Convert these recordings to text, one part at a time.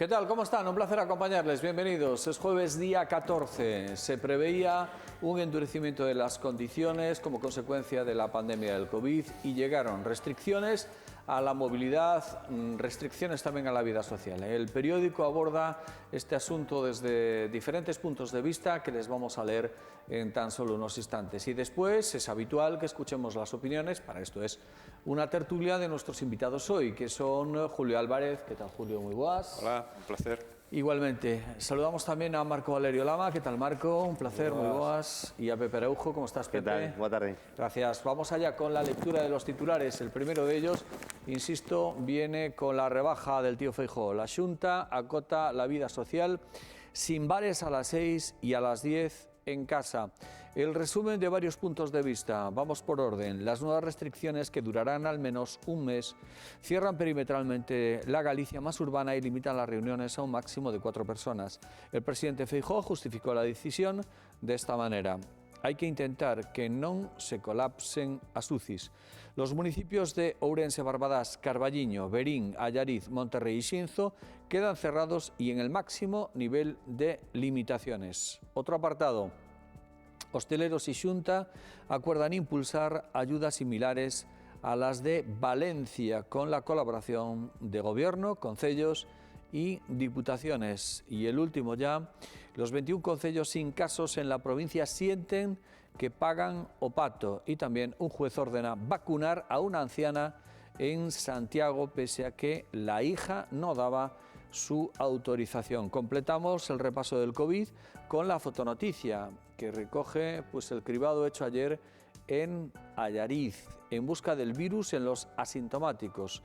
¿Qué tal? ¿Cómo están? Un placer acompañarles. Bienvenidos. Es jueves día 14. Se preveía un endurecimiento de las condiciones como consecuencia de la pandemia del COVID y llegaron restricciones a la movilidad, restricciones también a la vida social. El periódico aborda este asunto desde diferentes puntos de vista que les vamos a leer en tan solo unos instantes. Y después es habitual que escuchemos las opiniones, para esto es una tertulia de nuestros invitados hoy, que son Julio Álvarez. ¿Qué tal, Julio? Muy buenas. Hola, un placer. Igualmente. Saludamos también a Marco Valerio Lama. ¿Qué tal, Marco? Un placer, muy buenas. Y a Pepe Araujo. ¿Cómo estás, Pepe? ¿Qué tal? Buenas tardes. Gracias. Vamos allá con la lectura de los titulares. El primero de ellos, insisto, viene con la rebaja del tío Feijóo. La Xunta acota la vida social sin bares a las 6 y a las 10 en casa. El resumen de varios puntos de vista. Vamos por orden. Las nuevas restricciones, que durarán al menos un mes, cierran perimetralmente la Galicia más urbana y limitan las reuniones a un máximo de 4 personas. El presidente Feijóo justificó la decisión de esta manera: hai que intentar que non se colapsen as UCIs. Los municipios de Ourense, Barbadás, Carballiño, Verín, Allariz, Monterrey y Xinzo quedan cerrados y en el máximo nivel de limitaciones. Otro apartado. Hosteleros y Xunta acuerdan impulsar ayudas similares a las de Valencia con la colaboración de Gobierno, concellos y diputaciones. Y el último ya, los 21 concellos sin casos en la provincia sienten que pagan o pato, y también un juez ordena vacunar a una anciana en Santiago pese a que la hija no daba su autorización. Completamos el repaso del COVID con la fotonoticia que recoge el cribado hecho ayer en Allariz en busca del virus en los asintomáticos.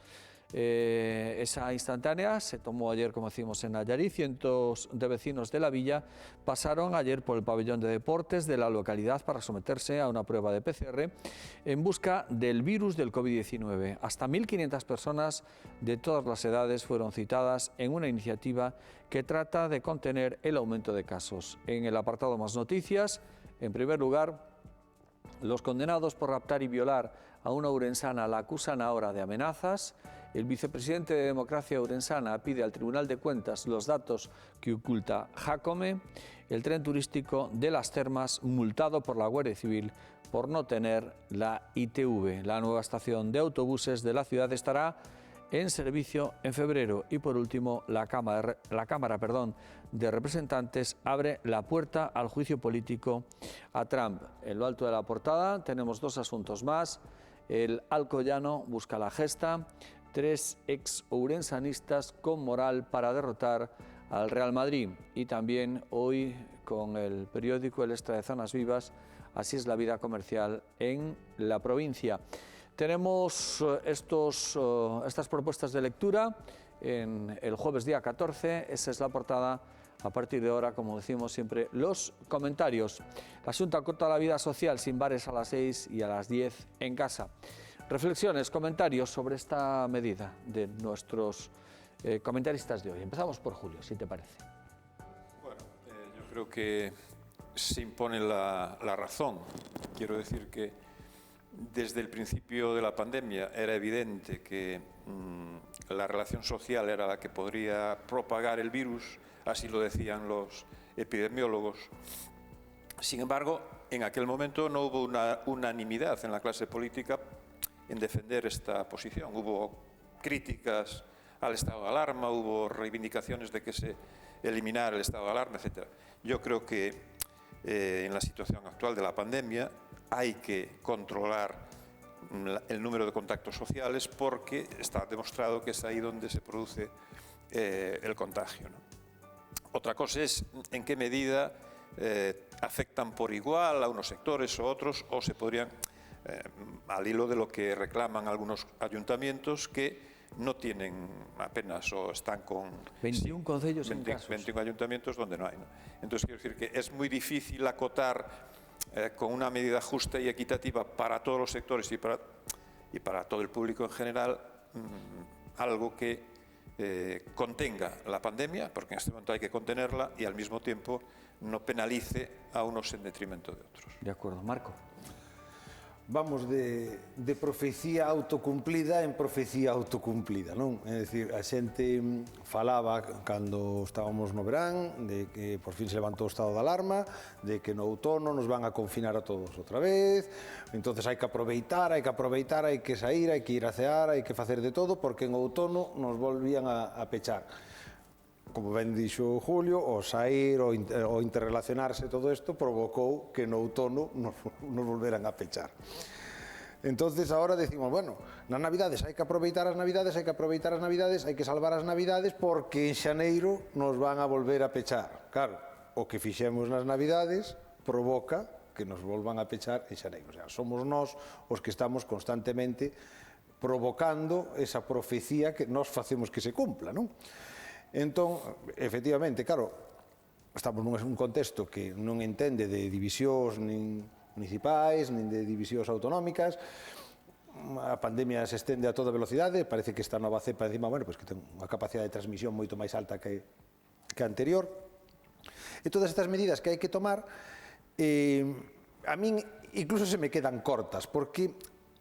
Esa instantánea se tomó ayer, como decimos, en Allariz. Cientos de vecinos de la villa pasaron ayer por el pabellón de deportes de la localidad para someterse a una prueba de PCR en busca del virus del COVID-19. Hasta 1.500 personas de todas las edades fueron citadas en una iniciativa que trata de contener el aumento de casos. En el apartado Más Noticias, en primer lugar, los condenados por raptar y violar a una ourensana la acusan ahora de amenazas. El vicepresidente de Democracia Ourensana pide al Tribunal de Cuentas los datos que oculta Jácome. El tren turístico de las Termas multado por la Guardia Civil por no tener la ITV. La nueva estación de autobuses de la ciudad estará en servicio en febrero. Y por último, la Cámara de Representantes abre la puerta al juicio político a Trump. En lo alto de la portada tenemos dos asuntos más. El Alcoyano busca la gesta. 3 ex-ourensanistas con moral para derrotar al Real Madrid. Y también hoy, con el periódico El Extra de Zonas Vivas, así es la vida comercial en la provincia. Tenemos estas propuestas de lectura en el jueves día 14, esa es la portada. A partir de ahora, como decimos siempre, los comentarios. La Xunta acota la vida social sin bares a las 6 y a las 10 en casa. Reflexiones, comentarios sobre esta medida de nuestros comentaristas de hoy. Empezamos por Julio, si te parece. Bueno, yo creo que se impone la razón. Quiero decir que desde el principio de la pandemia era evidente que la relación social era la que podría propagar el virus, así lo decían los epidemiólogos. Sin embargo, en aquel momento no hubo una unanimidad en la clase política en defender esta posición. Hubo críticas al estado de alarma, hubo reivindicaciones de que se eliminara el estado de alarma, etc. Yo creo que en la situación actual de la pandemia hay que controlar el número de contactos sociales porque está demostrado que es ahí donde se produce el contagio, ¿no? Otra cosa es en qué medida afectan por igual a unos sectores o otros, o se podrían, al hilo de lo que reclaman algunos ayuntamientos que no tienen apenas o están con 21 concellos en casos. 21 ayuntamientos donde no hay, ¿no? Entonces quiero decir que es muy difícil acotar con una medida justa y equitativa para todos los sectores y para todo el público en general algo que contenga la pandemia, porque en este momento hay que contenerla, y al mismo tiempo no penalice a unos en detrimento de otros. De acuerdo. Marco. vamos de profecía autocumplida en profecía autocumplida, non? É dicir, a xente falaba cando estábamos no verán de que por fin se levantou o estado de alarma, de que no outono nos van a confinar a todos outra vez, entonces hai que aproveitar, hai que sair, hai que ir a cear, hai que facer de todo, porque en outono nos volvían a pechar. Como ben dixo Julio, o sair, o interrelacionarse, todo isto provocou que no outono nos volveran a pechar. Entonces, ahora decimos, bueno, nas Navidades hai que aproveitar as Navidades, hai que salvar as Navidades, porque en xaneiro nos van a volver a pechar. Claro, o que fixemos nas Navidades provoca que nos volvan a pechar en xaneiro. O sea, somos nós os que estamos constantemente provocando esa profecía que nós facemos que se cumpla, non? Entón, efectivamente, claro, estamos nun contexto que non entende de divisións nin municipais, nin de divisións autonómicas, a pandemia se estende a toda velocidade, parece que esta nova cepa encima, bueno, pues que ten unha capacidade de transmisión moito máis alta que a anterior. E todas estas medidas que hai que tomar, a min incluso se me quedan cortas, porque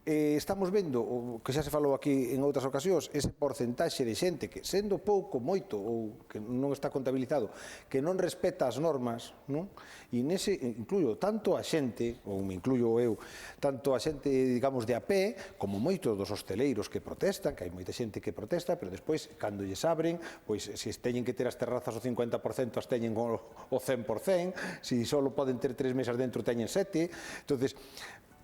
estamos vendo, o que xa se falou aquí en outras ocasións, ese porcentaxe de xente que, sendo pouco, moito, ou que non está contabilizado, que non respeta as normas, non? E nese incluyo tanto a xente, ou me incluyo eu, tanto a xente, digamos, de a pé, como moitos dos hosteleiros que protestan, que hai moita xente que protesta, pero despois, cando lles abren, pois, se teñen que ter as terrazas o 50%, as teñen o 100%, se só poden ter 3 mesas dentro, teñen 7, entonces,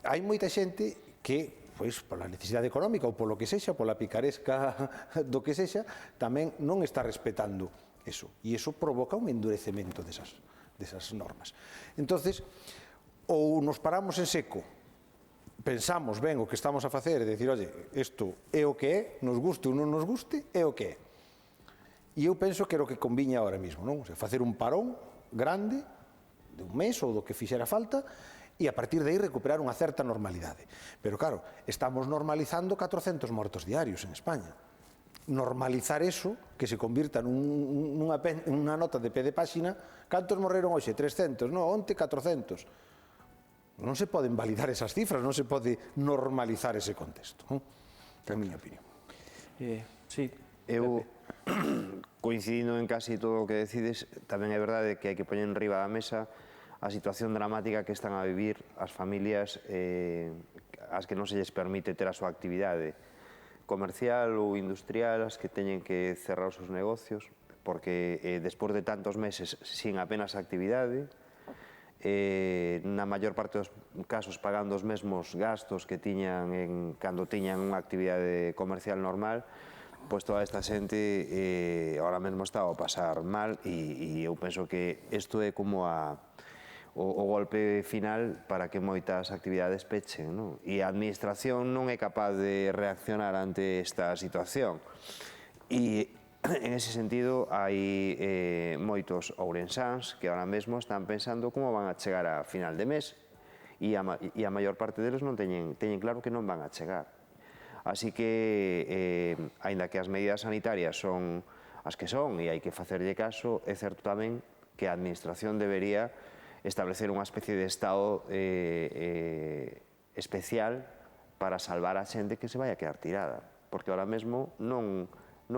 hai moita xente que, pois, pola necesidade económica ou polo que sexa, pola picaresca do que sexa, tamén non está respetando eso. E eso provoca un endurecemento desas normas. Entonces, ou nos paramos en seco, pensamos ben o que estamos a facer, e dicir, oye, isto é o que é, nos guste ou non nos guste, é o que é. E eu penso que era o que conviña ahora mesmo, non? O sea, facer un parón grande, de un mes ou do que fixera falta, e a partir de aí recuperar unha certa normalidade. Pero claro, estamos normalizando 400 mortos diarios en España. Normalizar eso, que se convirta nunha nota de pé de páxina, cantos morreron hoxe? 300, non, onte 400. Non se poden validar esas cifras, non se pode normalizar ese contexto. É a miña opinión. Sí, Eu, coincidindo en casi todo o que decides, tamén é verdade que hai que poñer en riba da mesa a situación dramática que están a vivir as familias as que non se lles permite ter a súa actividade comercial ou industrial, as que teñen que cerrar os seus negocios, porque despois de tantos meses sin apenas actividade, na maior parte dos casos pagando os mesmos gastos que tiñan cando tiñan unha actividade comercial normal, pois toda esta xente ahora mesmo está a pasar mal e eu penso que isto é como o golpe final para que moitas actividades pechen, non? E a administración non é capaz de reaccionar ante esta situación. E en ese sentido hai moitos ourensáns que ahora mesmo están pensando como van a chegar a final de mes e a maior parte deles non teñen claro que non van a chegar. Así que, aínda que as medidas sanitarias son as que son e hai que facerlle caso, é certo tamén que a administración debería establecer unha especie de estado especial para salvar a xente que se vai a quedar tirada, porque ahora mesmo non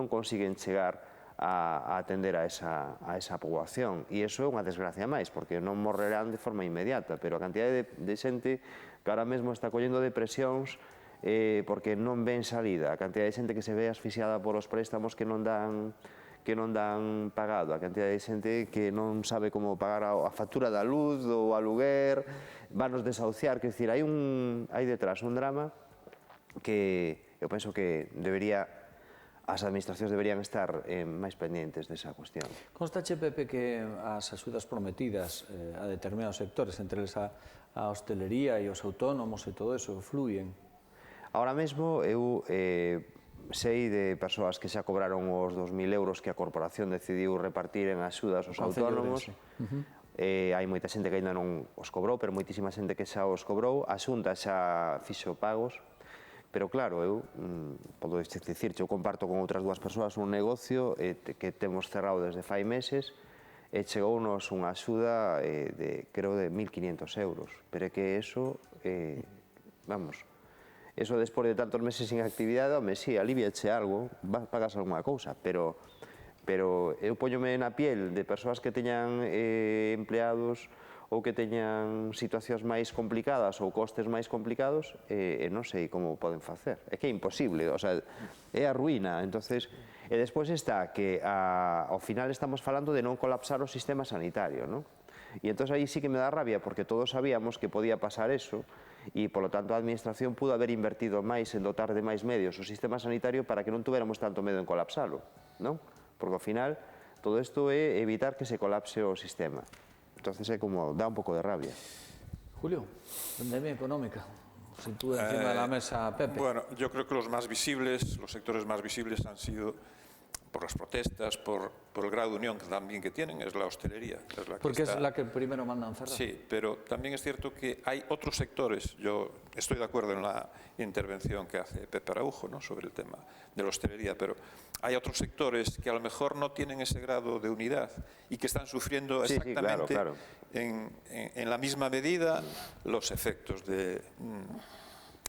consiguen chegar a atender a esa poboación, e iso é unha desgracia máis, porque non morrerán de forma inmediata, pero a cantidade de xente que ahora mesmo está collendo depresións porque non ven salida, a cantidade de xente que se ve asfixiada polos préstamos que non dan pagado, a cantidad de xente que non sabe como pagar a factura da luz, do aluguer, vanos desahuciar, quer dicir, hai detrás un drama que eu penso que as administracións deberían estar máis pendientes desa cuestión. Constache, Pepe, que as axudas prometidas a determinados sectores, entre eles a hostelería e os autónomos e todo eso, fluyen? Ahora mesmo eu sei de persoas que xa cobraron os 2.000 euros que a corporación decidiu repartir en axudas aos autónomos. Hai moita xente que ainda non os cobrou, pero moitísima xente que xa os cobrou. A Xunta xa fixo pagos, pero claro, eu podo dicirche, eu comparto con outras dúas persoas un negocio que temos cerrado desde fai meses e chegounos unha axuda creo de 1.500 euros, pero é que eso vamos. Eso despois de tantos meses sin actividade, home, sí, aliviache algo, pagas algunha cousa, pero eu póñome na piel de persoas que teñan empleados ou que teñan situacións máis complicadas ou costes máis complicados e non sei como poden facer. É que é imposible, o sea, é a ruína. Entonces, e despois está que ao final estamos falando de non colapsar o sistema sanitario, non? E entón aí sí que me dá rabia porque todos sabíamos que podía pasar eso e, polo tanto, a Administración pudo haber invertido máis en dotar de máis medios o sistema sanitario para que non tuviéramos tanto medo en colapsalo, non? Porque ao final todo isto é evitar que se colapse o sistema. Entonces é como, dá un pouco de rabia. Julio, pandemia económica. Sitúa encima de la mesa Pepe. Bueno, yo creo que los más visibles, los sectores más visibles han sido, por las protestas, por el grado de unión que también que tienen, es la hostelería. Es la que Porque está... es la que primero mandan cerrar. Sí, pero también es cierto que hay otros sectores. Yo estoy de acuerdo en la intervención que hace Pepe Araujo, ¿no?, sobre el tema de la hostelería, pero hay otros sectores que a lo mejor no tienen ese grado de unidad y que están sufriendo exactamente claro. En la misma medida los efectos de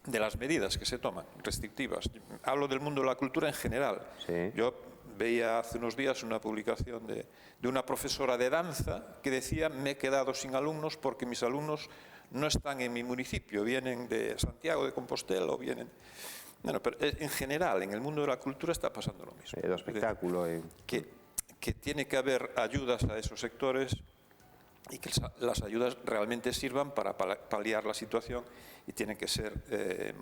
las medidas que se toman, restrictivas. Hablo del mundo de la cultura en general. Sí. Yo veía hace unos días una publicación de una profesora de danza que decía: me he quedado sin alumnos porque mis alumnos no están en mi municipio, vienen de Santiago de Compostela o vienen... Bueno, pero en general, en el mundo de la cultura está pasando lo mismo. El espectáculo. Que tiene que haber ayudas a esos sectores y que las ayudas realmente sirvan para paliar la situación y tienen que ser de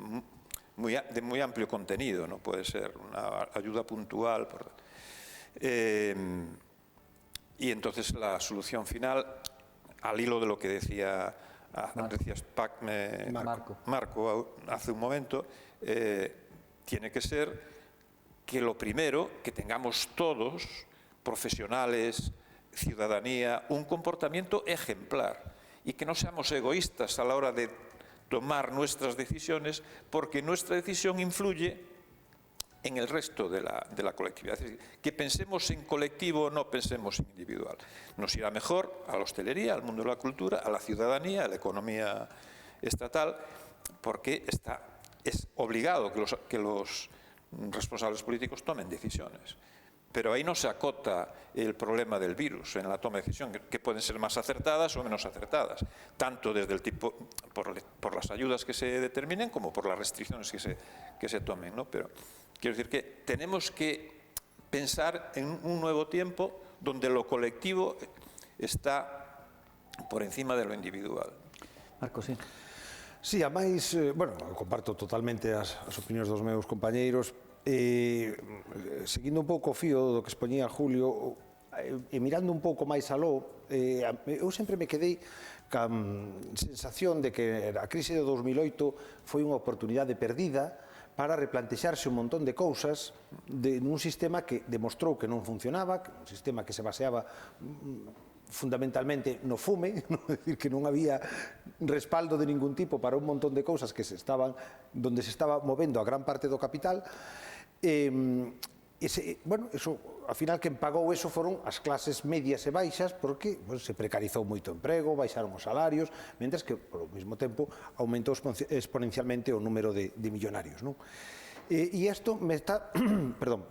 muy amplio contenido, no puede ser una ayuda puntual. Y entonces la solución final, al hilo de lo que decías Marco hace un momento, tiene que ser que lo primero, que tengamos todos, profesionales, ciudadanía, un comportamiento ejemplar y que no seamos egoístas a la hora de tomar nuestras decisiones, porque nuestra decisión influye en el resto de la colectividad. Es decir, que pensemos en colectivo, no pensemos en individual. Nos irá mejor a la hostelería, al mundo de la cultura, a la ciudadanía, a la economía estatal, porque es obligado que los responsables políticos tomen decisiones. Pero ahí no se acota el problema del virus en la toma de decisión, que pueden ser más acertadas o menos acertadas, tanto desde el tipo, por las ayudas que se determinen como por las restricciones que se tomen, ¿no? Pero quiero decir que tenemos que pensar en un nuevo tiempo donde lo colectivo está por encima de lo individual. Marco, sí. Sí, ademais, bueno, comparto totalmente as opinións dos meus compañeiros. Seguindo un pouco o fío do que expoñía Julio e mirando un pouco máis aló, eu sempre me quedei ca sensación de que a crise de 2008 foi unha oportunidade perdida para replantexarse un montón de cousas nun sistema que demostrou que non funcionaba, un sistema que se baseaba fundamentalmente no fume, é dicir, que non había respaldo de ningún tipo para un montón de cousas que donde se estaba movendo a gran parte do capital. Bueno, eso, ao final, quen pagou eso foron as clases medias e baixas, porque se precarizou moito o emprego, baixaron os salarios, mentres que, por mesmo tempo, aumentou exponencialmente o número de millonarios, non? E isto me está, perdón,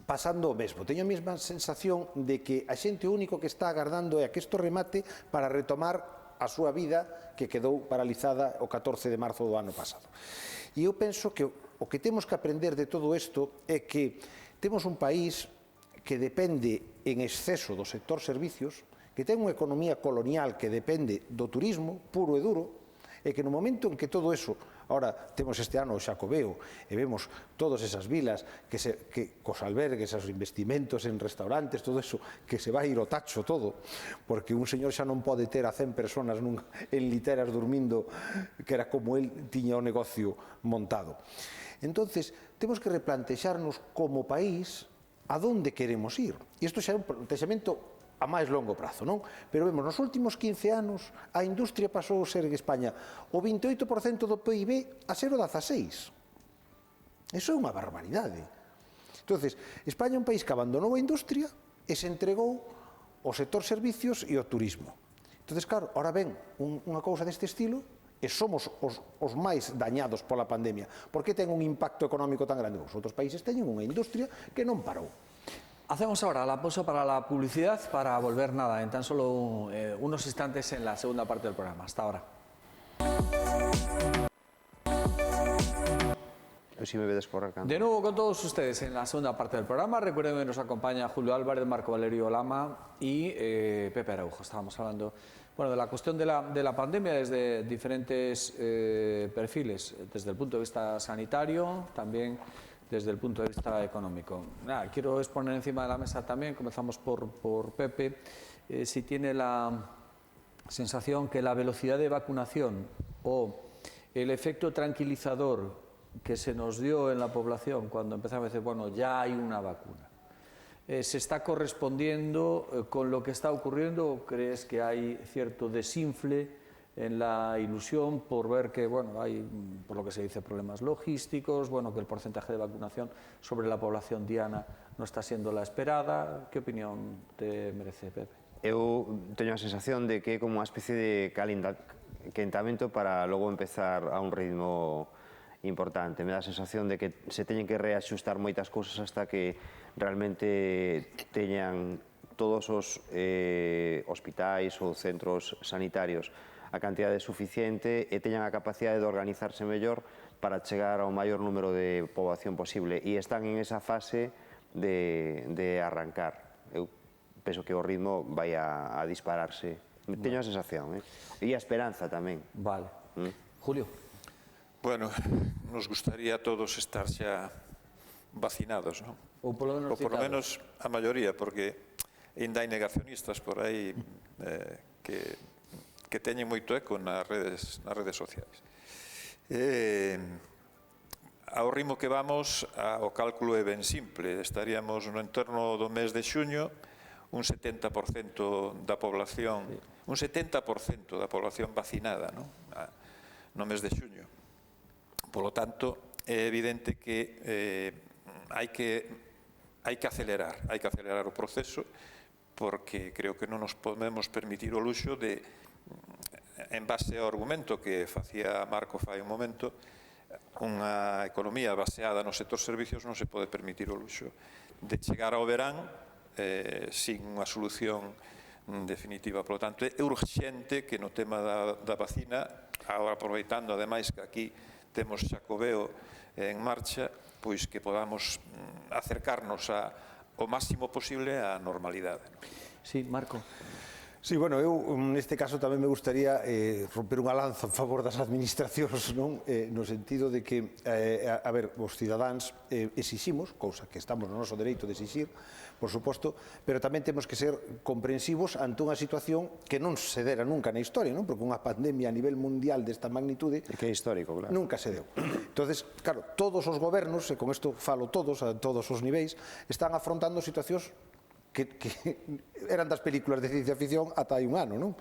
pasando o mesmo. Teño a mesma sensación de que a xente único que está agardando é a que isto remate para retomar a súa vida que quedou paralizada o 14 de marzo do ano pasado. E eu penso que o que temos que aprender de todo isto é que temos un país que depende en exceso do sector servicios, que ten unha economía colonial que depende do turismo puro e duro, e que no momento en que todo eso, ahora temos este ano o Xacobeo e vemos todas esas vilas que cos albergues, os investimentos en restaurantes, todo eso, que se vai ir ao tacho todo, porque un señor xa non pode ter a 100 personas en literas dormindo, que era como el tiña o negocio montado. Entonces, temos que replantexarnos como país a donde queremos ir. E isto xa é un plantexamento a máis longo prazo, non? Pero vemos, nos últimos 15 anos a industria pasou a ser en España o 28% do PIB a ser o 16%. Eso é unha barbaridade. Entonces, España é un país que abandonou a industria e se entregou ao sector servicios e ao turismo. Entonces, claro, ahora ven unha cousa deste estilo e somos os máis dañados pola pandemia. Por que ten un impacto económico tan grande? Os outros países teñen unha industria que non parou. Hacemos ahora la pausa para la publicidad para volver nada en tan solo unos instantes en la segunda parte del programa. Hasta ahora. Si me vedes correr, De nuevo con todos ustedes en la segunda parte del programa. Recuerden que nos acompaña Julio Álvarez, Marco Valerio Lama y Pepe Araujo. Estábamos hablando de la cuestión de la pandemia desde diferentes perfiles, desde el punto de vista sanitario, también desde el punto de vista económico. Quiero exponer encima de la mesa también, comenzamos por Pepe, si tiene la sensación que la velocidad de vacunación o el efecto tranquilizador que se nos dio en la población cuando empezamos a decir, bueno, ya hay una vacuna, ¿se está correspondiendo con lo que está ocurriendo o crees que hay cierto desinfle en la ilusión por ver que, bueno, hay, por lo que se dice, problemas logísticos, bueno, que el porcentaje de vacunación sobre la población diana no está siendo la esperada? ¿Qué opinión te merece, Pepe? Eu teño a sensación de que é como unha especie de quentamento para logo empezar a un ritmo importante. Me dá a sensación de que se teñen que reaxustar moitas cousas hasta que realmente teñan todos os hospitais ou centros sanitarios a cantidade suficiente e teñan a capacidade de organizarse mellor para chegar ao maior número de poboación posible. E están en esa fase de arrancar. Eu penso que o ritmo vai a dispararse. Teño a sensación, e a esperanza tamén. Vale. Julio. Bueno, nos gustaría a todos estar xa vacinados, non? Ou polo menos a maioría, porque ainda hai negacionistas por aí que teñen moito eco nas redes sociais. Ao ritmo que vamos, o cálculo é ben simple. Estaríamos no entorno do mes de xuño, un 70% da población, un 70% da población vacinada, non? No mes de xuño. Polo tanto, é evidente que hai que acelerar o proceso, porque creo que non nos podemos permitir o luxo de, en base ao argumento que facía Marco fai un momento, unha economía baseada no sector servicios non se pode permitir o luxo de chegar ao verán sin unha solución definitiva. Por lo tanto, é urxente que no tema da vacina, agora aproveitando ademais que aquí temos Xacobeo en marcha, pois que podamos acercarnos o máximo posible á normalidade. Sí, Marco. Sí, bueno, eu neste caso tamén me gustaría romper unha lanza en favor das administracións, non? No sentido de que, a ver, os cidadáns exiximos, cousa que estamos no noso dereito de exixir, por suposto, pero tamén temos que ser comprensivos ante unha situación que non se dera nunca na historia, non? Porque unha pandemia a nivel mundial desta magnitude que é histórico, claro, nunca se deu. Entonces, claro, todos os gobernos, e con isto falo todos, a todos os niveis, están afrontando situacións que eran das películas de ciencia ficción ata hai un ano, non?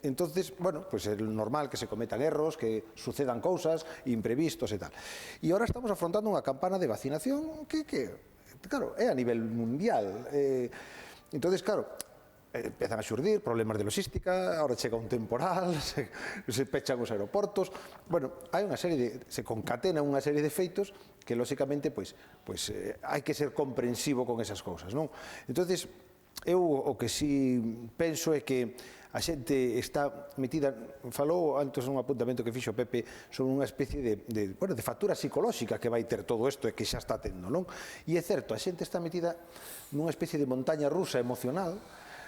Entonces, bueno, pues é normal que se cometan erros, que sucedan cousas, imprevistos e tal. E agora estamos afrontando unha campana de vacinación que claro, é a nivel mundial. Entonces, claro, empezan a xurdir problemas de logística, agora chega un temporal, se pechan os aeroportos. Bueno, hai unha serie se concatena unha serie de feitos que, lóxicamente, hai que ser comprensivo con esas cousas, non? Entonces, eu o que si penso é que a xente está metida, falou antes un apuntamento que fixo Pepe sobre unha especie de factura psicolóxica que vai ter todo isto e que xa está tendo, non? E é certo, a xente está metida nunha especie de montaña rusa emocional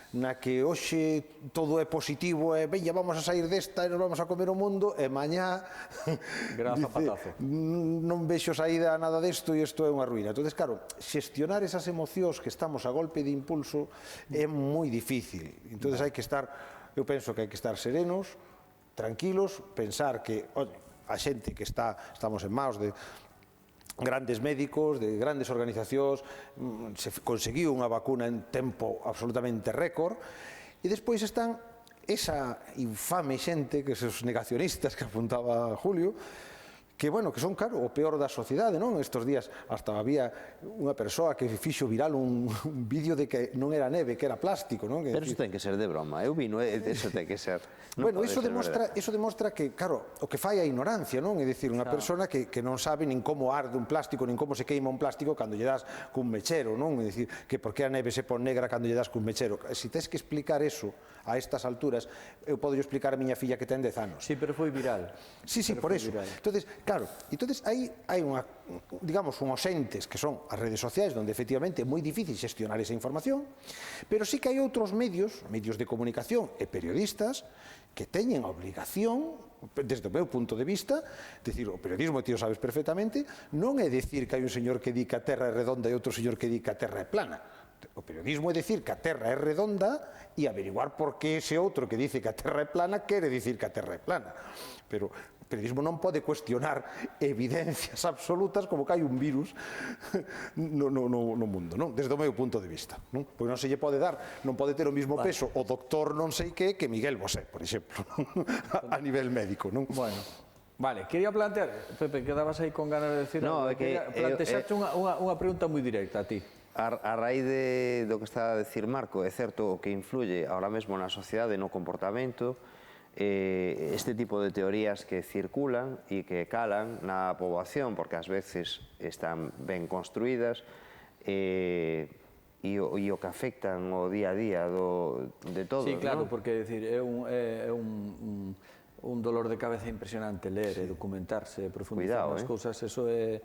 na que hoxe todo é positivo e veña, vamos a sair desta e nos vamos a comer o mundo e mañá dice, non vexo saída a nada desto e isto é unha ruína. Entón, claro, xestionar esas emocións que estamos a golpe de impulso é moi difícil. Entón, hai que estar, eu penso que hai que estar serenos, tranquilos, pensar que a xente que estamos en maos de grandes médicos, de grandes organizacións, se conseguiu unha vacuna en tempo absolutamente récord, e despois están esa infame xente, que esos negacionistas que apuntaba Julio, que, bueno, que son, claro, o peor da sociedade, non? Estes días hasta había unha persoa que fixo viral un vídeo de que non era neve, que era plástico, non? Pero iso ten que ser de broma, eu vi, eso ten que ser. Bueno, iso demostra que, claro, o que fai a ignorancia, non? É dicir, unha persona que non sabe nin como arde un plástico, nin como se queima un plástico cando lle das cun mechero, non? É dicir, que por que a neve se pon negra cando lle das cun mechero. Se tes que explicar eso a estas alturas, eu podo explicar a miña filla que ten 10 anos. Sí, pero foi viral. Sí, por eso. Entonces, claro, aí hai digamos, unhos entes que son as redes sociais, onde efectivamente é moi difícil xestionar esa información, pero sí que hai outros medios de comunicación e periodistas que teñen a obligación, desde o meu punto de vista, decir, o periodismo, ti o sabes perfectamente, non é dicir que hai un señor que di que a Terra é redonda e outro señor que di que a Terra é plana. O periodismo é dicir que a Terra é redonda e averiguar por que ese outro que dice que a Terra é plana quere dicir que a Terra é plana. Pero o periodismo non pode cuestionar evidencias absolutas como que hai un virus no mundo, non? Desde o meu punto de vista, non? Pois non se lle pode dar, non pode ter o mismo peso o doctor non sei que Miguel Bosé, por exemplo, a nivel médico, non? Bueno. Vale, quería plantear, Pepe, quedabas aí con ganas de decir algo. Plantexaste unha pregunta moi directa a ti. A raíz do que está a decir Marco, é certo o que influye ahora mesmo na sociedade, no comportamento, este tipo de teorías que circulan e que calan na poboación, porque ás veces están ben construídas, e o que afectan o día a día de todos. Sí, claro, porque é un dolor de cabeza impresionante ler e documentarse, profundizar nas cousas, eso é...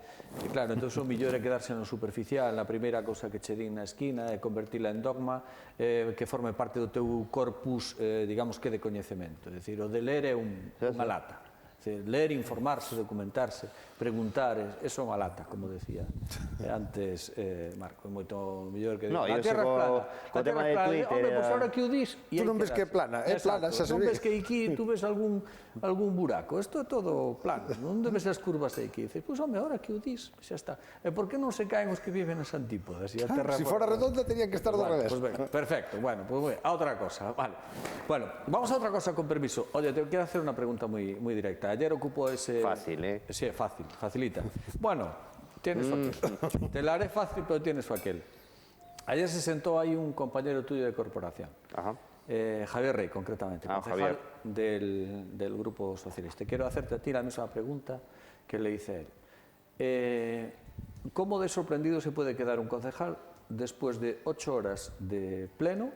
Claro, entón o millor é quedarse no superficial, na primeira cousa que che din na esquina, e convertila en dogma, que forme parte do teu corpus, digamos que de coñecemento. É dicir, o de ler é unha lata. Ler, informarse, documentarse, preguntar, eso é unha lata, como decía antes Marco, é moito mellor que... No, a Terra é plana. A Terra é plana. Home, pois agora que o dis... Tú non ves que é plana, é plana, xa se ve. Non ves que aquí tú ves algún buraco, isto é todo plano, non ves as curvas aí que dices, pois home, agora que o dis, xa está. E por que non se caen os que viven nas antípodas? Se fora redonda tenían que estar do revés. Perfecto, bueno, pues a outra cosa, vale. Bueno, vamos a outra cosa con permiso. Oye, te quero hacer unha pregunta moi directa. Ayer ocupó ese... Fácil, ¿eh? Sí, fácil, facilita. Bueno, tienes aquel. Te la haré fácil, pero tienes aquel. Ayer se sentó ahí un compañero tuyo de corporación. Ajá. Javier Rey, concretamente, concejal del Grupo Socialista. Quiero hacerte a ti la misma pregunta que le hice a él. ¿Cómo de sorprendido se puede quedar un concejal después de 8 horas de pleno,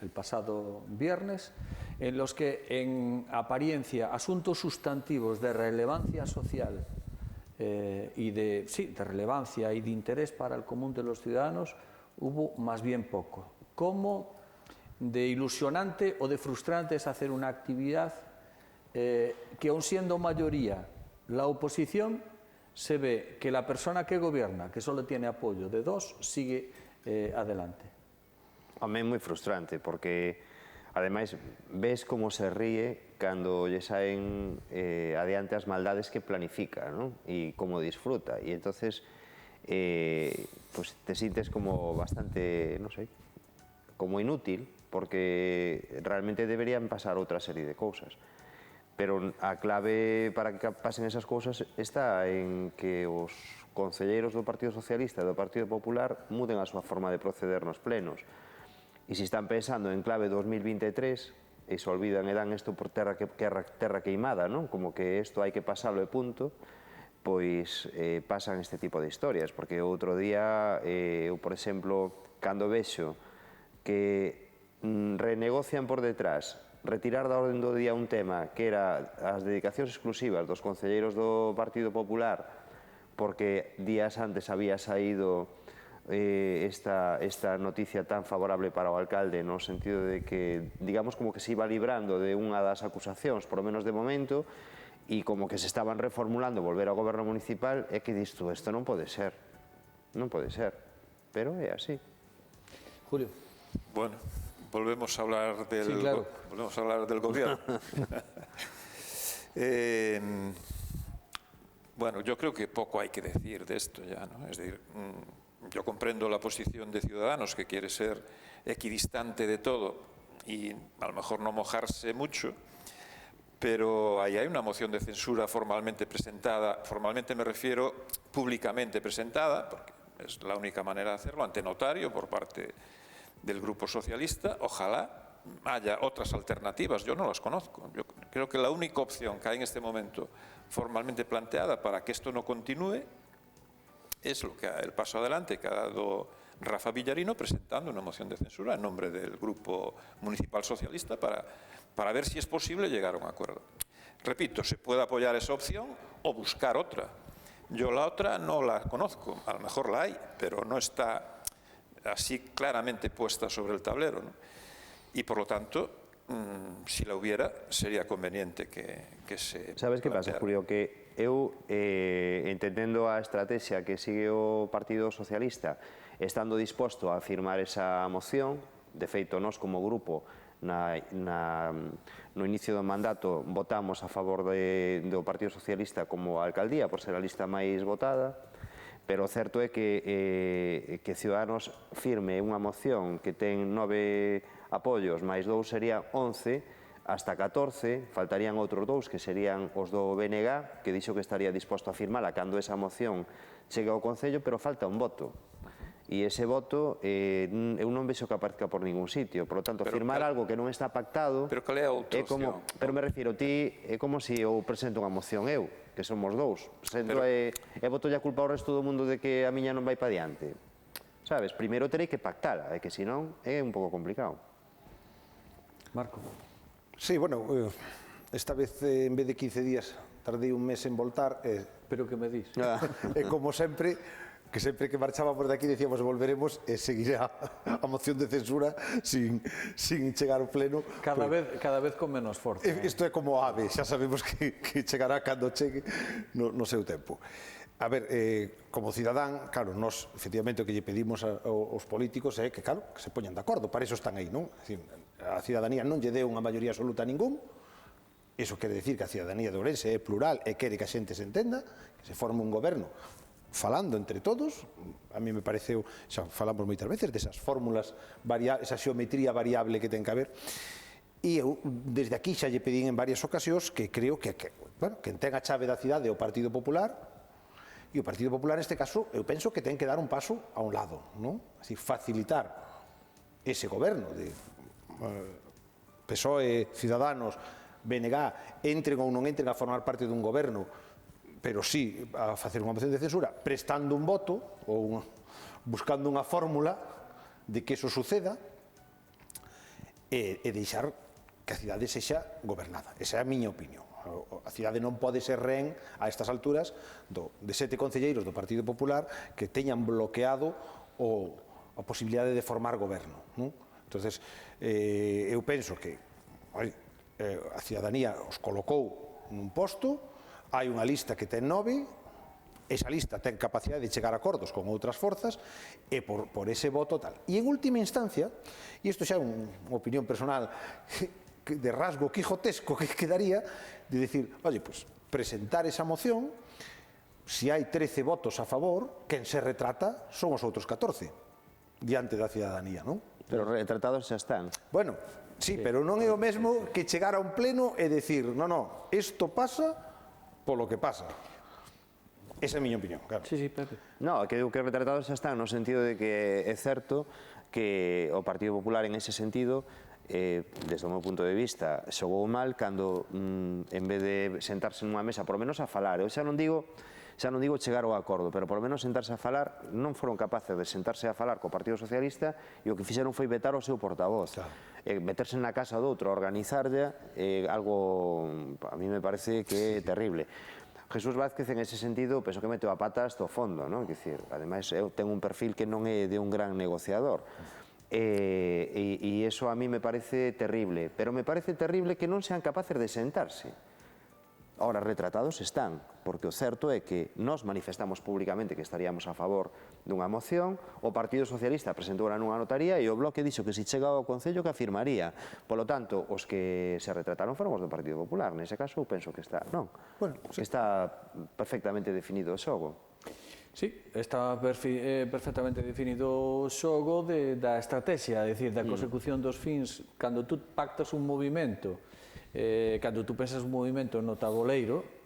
el pasado viernes, en los que en apariencia asuntos sustantivos de relevancia social y de relevancia y de interés para el común de los ciudadanos hubo más bien poco? ¿Cómo de ilusionante o de frustrante es hacer una actividad que, aun siendo mayoría la oposición, se ve que la persona que gobierna, que solo tiene apoyo de 2, sigue adelante? A mí é moi frustrante, porque ademais ves como se ríe cando lle saen adiante as maldades que planifica, ¿no? E como disfruta, e entonces pues te sientes como bastante, non sei, como inútil, porque realmente deberían pasar outra serie de cousas. Pero a clave para que pasen esas cousas está en que os concelleiros do Partido Socialista e do Partido Popular muden a súa forma de proceder nos plenos. E se están pensando en clave 2023 e se olvidan e dan isto por terra queimada, non? Como que isto hai que pasalo e punto, pois pasan este tipo de historias. Porque outro día, eu, por exemplo, cando vexo que renegocian por detrás retirar da orden do día un tema que era as dedicacións exclusivas dos concelleiros do Partido Popular, porque días antes había saído esta noticia tan favorable para o alcalde, no sentido de que, digamos, como que se iba librando de unha das acusacións, por lo menos de momento, e como que se estaban reformulando volver ao goberno municipal, é que disto, isto non pode ser, pero é así. Julio. Bueno, volvemos a hablar del gobierno. Bueno, yo creo que poco hay que decir de esto ya, ¿no? Es decir, yo comprendo la posición de Ciudadanos, que quiere ser equidistante de todo y a lo mejor no mojarse mucho, pero ahí hay una moción de censura formalmente presentada, formalmente me refiero públicamente presentada, porque es la única manera de hacerlo, ante notario por parte del Grupo Socialista. Ojalá haya otras alternativas, yo no las conozco. Yo creo que la única opción que hay en este momento formalmente planteada para que esto no continúe es el paso adelante que ha dado Rafa Villarino presentando una moción de censura en nombre del Grupo Municipal Socialista para ver si es posible llegar a un acuerdo. Repito, se puede apoyar esa opción o buscar otra. Yo la otra no la conozco, a lo mejor la hay, pero no está así claramente puesta sobre el tablero, ¿no? Y por lo tanto, si la hubiera, sería conveniente que se Sabes que pasa, Julio? Que eu, entendendo a estrategia que sigue o Partido Socialista, estando disposto a firmar esa moción, de feito, nós como grupo, no inicio do mandato, votamos a favor do Partido Socialista como alcaldía, por ser a lista máis votada, pero o certo é que Ciudadanos firme unha moción que ten 9 apoios, máis 2 serían 11, hasta 14, faltarían outros 2 que serían os do BNG, que dixo que estaría disposto a firmala cando esa moción chegue ao Concello, pero falta un voto. E ese voto eu non vexo que aparezca por ningún sitio, por lo tanto, firmar algo que non está pactado... Pero cal é a outra opción? Pero me refiro, ti é como se eu presento unha moción eu, que somos 2, e voto a culpa ao resto do mundo de que a miña non vai para diante. Sabes, primeiro terei que pactala, que senón é un pouco complicado. Marco. Sí, bueno, esta vez en vez de 15 días tardei un mes en voltar. Pero que me dis? E como sempre, que sempre que marchábamos de aquí decíamos volveremos e seguirá a moción de censura sin chegar ao pleno. Cada vez con menos forza. Isto é como ave, xa sabemos que chegará cando chegue no seu tempo. A ver, como cidadán, claro, nós, efectivamente, o que lle pedimos aos políticos é que, claro, que se poñan de acordo, para iso están aí, non? A cidadanía non lle deu unha maioría absoluta a ningún, iso quere decir que a cidadanía de Ourense é plural e quere que a xente se entenda, que se forme un goberno falando entre todos. A mí me pareceu, xa falamos moitas veces desas fórmulas, esa xeometría variable que ten que haber, e eu desde aquí xa lle pedín en varias ocasións que creo que quen ten a chave da cidade é o Partido Popular, e o Partido Popular neste caso eu penso que ten que dar un paso a un lado, non? Así, facilitar ese goberno de PSOE, Ciudadanos, BNG, entren ou non entren a formar parte dun goberno, pero sí a facer unha moción de censura prestando un voto ou buscando unha fórmula de que eso suceda e deixar que a cidade sexa gobernada. Esa é a miña opinión. A cidade non pode ser rehén a estas alturas de 7 concelleiros do Partido Popular que teñan bloqueado a posibilidade de formar goberno, non? Entonces, eu penso que a cidadanía os colocou nun posto, hai unha lista que ten 9, esa lista ten capacidade de chegar a acordos con outras forzas e por ese voto tal. E en última instancia, e isto xa é unha opinión personal de rasgo quijotesco que quedaría, de decir, oye, pues presentar esa moción, si hai 13 votos a favor, quen se retrata son os outros 14 diante da cidadanía, non? Pero retratados xa están. Bueno, sí, pero non é o mesmo que chegar a un pleno e decir, no, isto pasa polo que pasa. Esa é a miña opinión, claro. Sí, Pepe. No, que digo que retratados xa están no sentido de que é certo que o Partido Popular en ese sentido, desde o meu punto de vista, xogou mal cando, en vez de sentarse nunha mesa, por lo menos a falar, eu xa non digo chegar ao acordo, pero por lo menos sentarse a falar, non foron capaces de sentarse a falar co Partido Socialista e o que fixeron foi vetar o seu portavoz. Meterse na casa do outro, organizarlle, algo, a mí me parece que é terrible. Jesús Vázquez, en ese sentido, penso que meteu a pata hasta o fondo, non? Quer dicir, ademais, eu tengo un perfil que non é de un gran negociador. E iso a mí me parece terrible, pero me parece terrible que non sean capaces de sentarse. Ahora, retratados están, porque o certo é que nós manifestamos públicamente que estaríamos a favor dunha moción, o Partido Socialista presentou nunha notaría e o Bloque dixo que se chega ao Concello que afirmaría. Polo tanto, os que se retrataron foron os do Partido Popular. Nese caso, eu penso que está, non? Bueno, que está perfectamente definido o xogo. Sí, está perfectamente definido o xogo da estrategia, é dicir, da consecución dos fins. Cando tú pactas un movimento cando tú pensas un movimento no tabuleiro,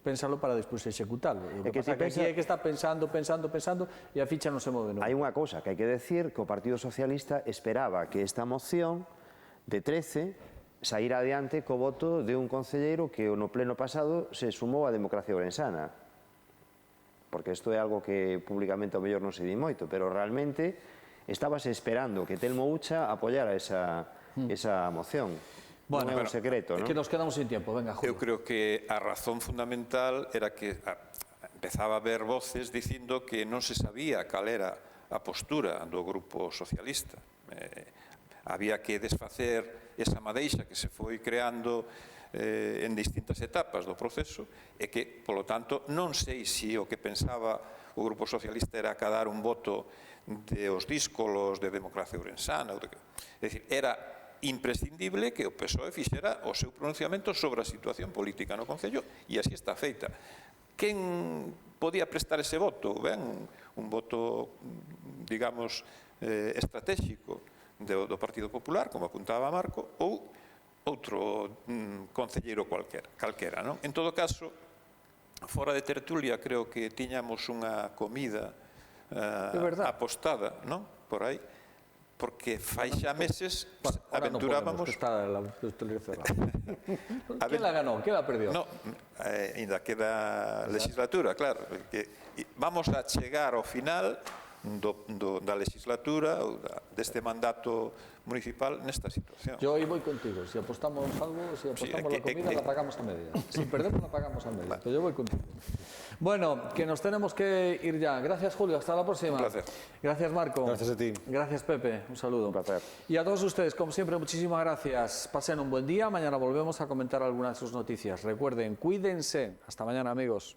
pénsalo para despois executalo. O que pasa que aquí é que está pensando e a ficha non se move nunca. Hai unha cosa que hai que decir, que o Partido Socialista esperaba que esta moción de 13 saíra adiante co voto de un concelleiro que no pleno pasado se sumou á democracia ourensana. Porque isto é algo que públicamente ao mellor non se di moito, pero realmente estábase esperando que Telmo Ucha apoiara esa moción. Bueno, non é un secreto, non? Que nos quedamos sin tiempo, venga, Julio. Eu creo que a razón fundamental era que empezaba a haber voces dicindo que non se sabía cal era a postura do Grupo Socialista. Había que desfacer esa madeixa que se foi creando en distintas etapas do proceso e que, polo tanto, non sei se o que pensaba o Grupo Socialista era acadar un voto de os díscolos de democracia ourensana. É dicir, era imprescindible que o PSOE fixera o seu pronunciamento sobre a situación política no Concello e así está feita. Quen podía prestar ese voto? Ben, un voto, digamos, estratégico do Partido Popular, como apuntaba Marco, ou outro concelleiro calquera, non? En todo caso, fora de tertulia, creo que tiñamos unha comida apostada, non? Por aí, porque fai xa meses aventurábamos... Está la tertulia cerrada. ¿Quién la ganó? ¿Quién la perdió? No, ainda queda legislatura, claro. Vamos a chegar ao final da legislatura ou deste mandato municipal nesta situación. Yo hoy voy contigo. Si apostamos algo, si apostamos la comida, la pagamos a media. Si perdemos, la pagamos a media. Pero yo voy contigo. Bueno, que nos tenemos que ir ya. Gracias, Julio. Hasta la próxima. Un placer. Gracias, Marco. Gracias a ti. Gracias, Pepe. Un saludo. Un placer. Y a todos ustedes, como siempre, muchísimas gracias. Pasen un buen día. Mañana volvemos a comentar algunas de sus noticias. Recuerden, cuídense. Hasta mañana, amigos.